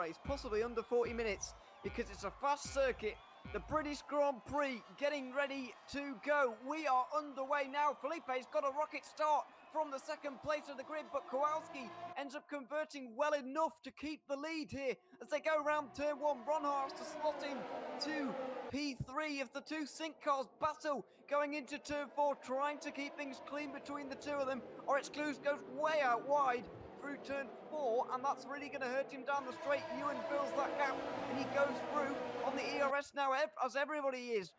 race, possibly under 40 minutes, because it's a fast circuit. The British Grand Prix getting ready to go. We are underway now. Felipe's got a rocket start from the second place of the grid, but Kowalski ends up converting well enough to keep the lead here as they go around turn one. Ronhart has to slot in to P3 of the two sync cars battle going into turn four, trying to keep things clean between the two of them. Oryx Clues goes way out wide through turn four, and that's really going to hurt him down the straight. Ewan fills that gap and he goes through on the ERS now, as everybody is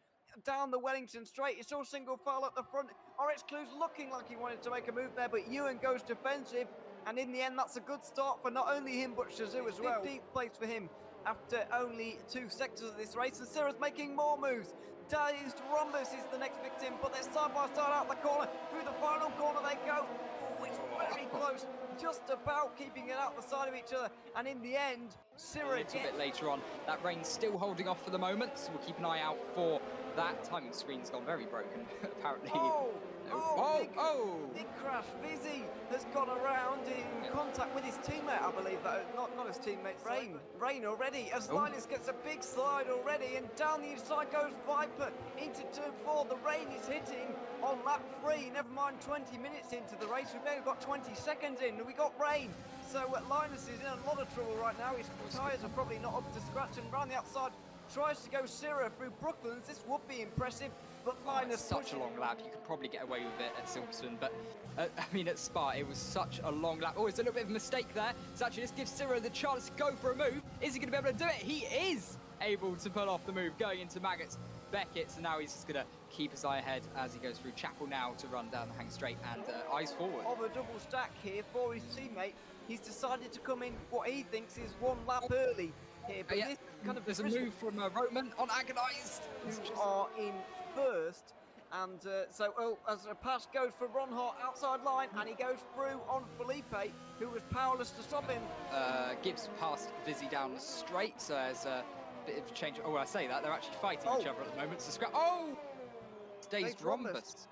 down the Wellington straight. It's all single file at the front. Oryx Clues looking like he wanted to make a move there, but Ewan goes defensive, and in the end that's a good start for not only him but Shazoo as well. 15th place for him after only 2 sectors of this race, and Syrah's making more moves. Dazed Rhombus is the next victim, but they're side by side out the corner. Through the final corner they go. Oh, it's very close, just about keeping it out the side of each other, and in the end Syrah a little bit later on. That rain's still holding off for the moment, so we'll keep an eye out for that. Timing screen's gone very broken apparently. Big crash. Vizzy has gone around in contact with his teammate, I believe. Not his teammate, Rain already, as Linus gets a big slide already, and down the inside goes Viper into turn four. The rain is hitting on lap 3, never mind 20 minutes into the race. We've only got 20 seconds in and we got rain, so Linus is in a lot of trouble right now. His tyres are probably not up to scratch, and round the outside tries to go Syrah through Brooklands. This would be impressive, but Linus such a long lap. You could probably get away with it at Silverstone, but I mean at Spa it was such a long lap. Oh, it's a little bit of a mistake there. So actually this gives Syrah the chance to go for a move. Is he going to be able to do it? He is able to pull off the move going into Maggots Beckett, so now he's just going to keep his eye ahead as he goes through Chapel now to run down the hang straight and eyes forward. Of a double stack here for his teammate. He's decided to come in what he thinks is one lap early here, but this kind of there's a move from Roman on Agonised, who are in first, and as a pass goes for Ronhart outside line, and he goes through on Felipe, who was powerless to stop him. Gibbs passed Vizzy down the straight, so there's a bit of change. Oh, I say that, they're actually fighting each other at the moment, so scrap. Dazed Rhombus.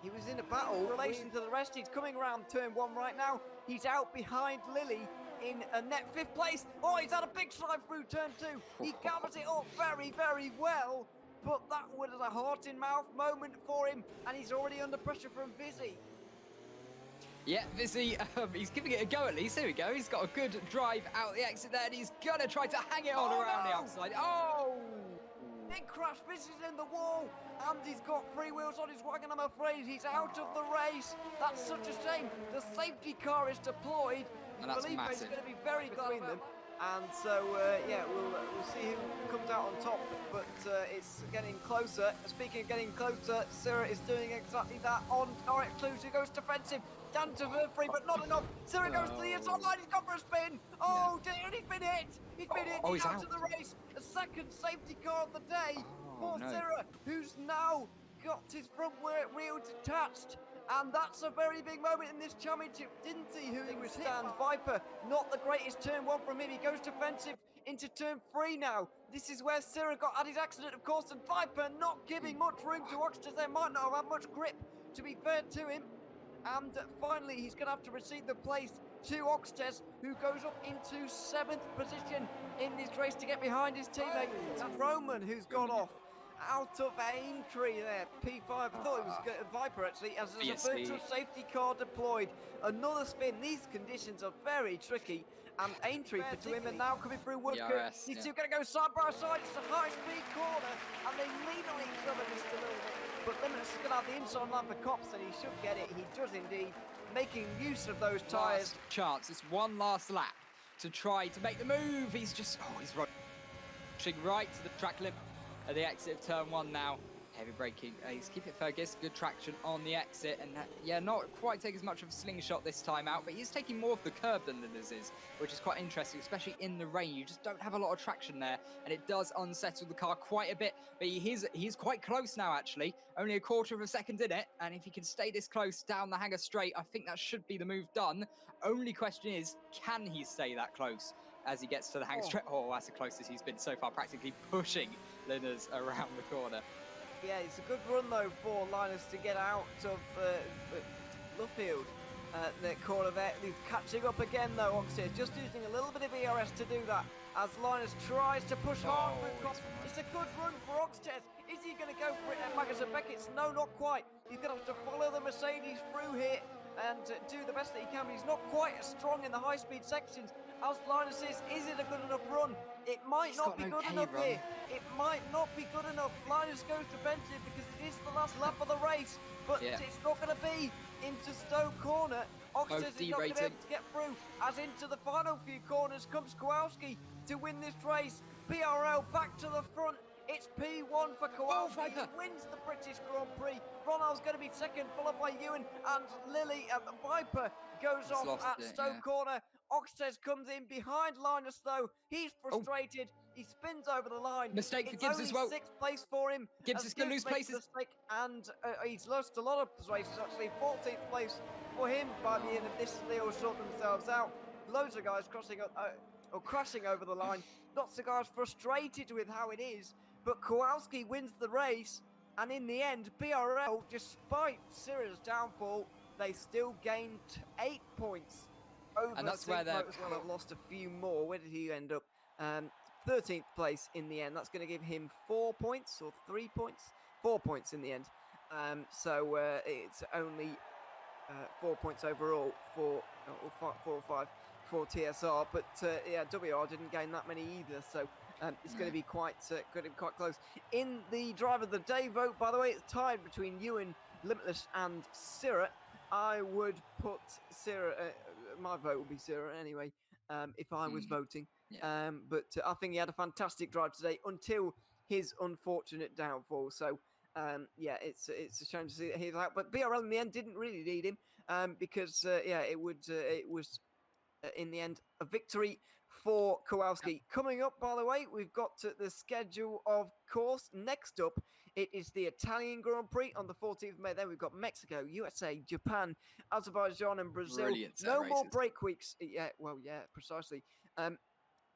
He was in a battle in relation to the rest. He's coming around turn one right now. He's out behind Lily in a net 5th place. Oh, he's had a big slide through turn 2. He gathers it up very, very well, but that was a heart-in-mouth moment for him, and he's already under pressure from Vizzy. Yeah, Vizzy, he's giving it a go at least. Here we go. He's got a good drive out the exit there, and he's going to try to hang it on around the outside. Big crash, Vizzy's in the wall, and he's got 3 wheels on his wagon. I'm afraid he's out of the race. That's such a shame. The safety car is deployed. And that's Felipe's massive. going to be very between them. And so, we'll see who comes out on top, but it's getting closer. Speaking of getting closer, Syrah is doing exactly that on Oryx Clues, who goes defensive, down to Verfree, but not enough. Syrah goes to the inside line, he's gone for a spin. Oh dear, he's been hit. He's been hit, he's out of the race. A second safety car of the day for Syrah, who's now got his front wheel detached. And that's a very big moment in this championship. Didn't see who he was stand. Viper, not the greatest turn one from him. He goes defensive into turn 3 now. This is where Syrah got at his accident, of course, and Viper not giving much room to Oxters. They might not have had much grip, to be fair to him. And finally, he's going to have to recede the place to Oxters, who goes up into 7th position in this race to get behind his teammate. That's Roman, who's gone off out of Aintree there. P5, I thought it was Viper actually, as there's a virtual safety car deployed. Another spin. These conditions are very tricky, and Aintree to him, and now coming through Woodcote. These two going to go side by side. It's a high speed corner, and they lean on each other just a little bit. But Limitless is going to have the inside line for Cops, and he should get it. He does indeed, making use of those tyres. Last chance. It's one last lap to try to make the move. He's just, he's rushing right to the track limit at the exit of turn 1 now. Heavy braking. He's keeping it Fergus. Good traction on the exit. And not quite take as much of a slingshot this time out, but he's taking more of the curb than Linners is, which is quite interesting, especially in the rain. You just don't have a lot of traction there, and it does unsettle the car quite a bit. But he's quite close now, actually. Only a quarter of a second in it, and if he can stay this close down the hangar straight, I think that should be the move done. Only question is, can he stay that close as he gets to the hangar straight? Oh, that's the closest he's been so far, practically pushing Linners around the corner. Yeah, it's a good run though for Linus to get out of Luffield. The corner there, he's catching up again though, Oxford, just using a little bit of ERS to do that. as Linus tries to push hard Oh, through Cross. he's It's a good run for Oxted. Is he going to go for it at Magazine Beckett's? No, not quite. He's going to have to follow the Mercedes through here and do the best that he can, but he's not quite as strong in the high-speed sections as Linus is. Is it a good enough run? It might He's not got be an good okay enough run. here. It might not be good enough. Linus goes defensive because it is the last lap of the race, but Yeah. it's not going to be into Stowe Corner. Oxted Both is not going to be derating. able to get through, as into the final few corners comes Kowalski to win this race. PRL back to the front. It's P1 for Kowalski. Viper. He wins the British Grand Prix. Ronald's going to be second, followed by Ewan and Lily. And the Viper goes He's off lost at it, Stowe yeah. Corner. Oxtes comes in behind Linus, though. He's frustrated. He spins over the line. Mistake for It's Gibbs only as well. 6th place for him. Gibbs as is gonna lose makes a places. mistake, and he's lost a lot of races, actually. 14th place for him by the end of this. They all sort themselves out. Loads of guys crossing up, or crashing over the line. Lots of guys frustrated with how it is, but Kowalski wins the race, and in the end, PRL, despite Syrah's downfall, they still gained 8 points over And that's where they're- Simcoe as well. Have lost a few more. Where did he end up? 13th place in the end. That's going to give him 4 points or 3 points. 4 points in the end. So it's only 4 points overall for or 4 or 5 for TSR. But yeah, WR didn't gain that many either. So it's going to be quite close. In the driver of the day vote, by the way, it's tied between Ewan, Limitless, and Syrah. I would put Syrah. My vote would be Syrah anyway. If I was voting. Yeah. But I think he had a fantastic drive today until his unfortunate downfall. So yeah, it's a shame to see that he's out. But BRL in the end didn't really need him because yeah, it was in the end a victory for Kowalski. Coming up, by the way, we've got the schedule of course. Next up, it is the Italian Grand Prix on the 14th of May. Then we've got Mexico, USA, Japan, Azerbaijan, and Brazil. Brilliant set No of more races. break weeks. Yeah, well, yeah, precisely.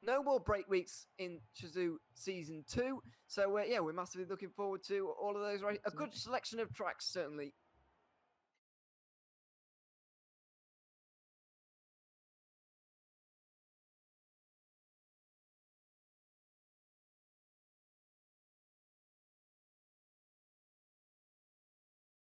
No more break weeks in Shazoo Season 2. So, yeah, we're massively looking forward to all of those races. A good selection of tracks, certainly.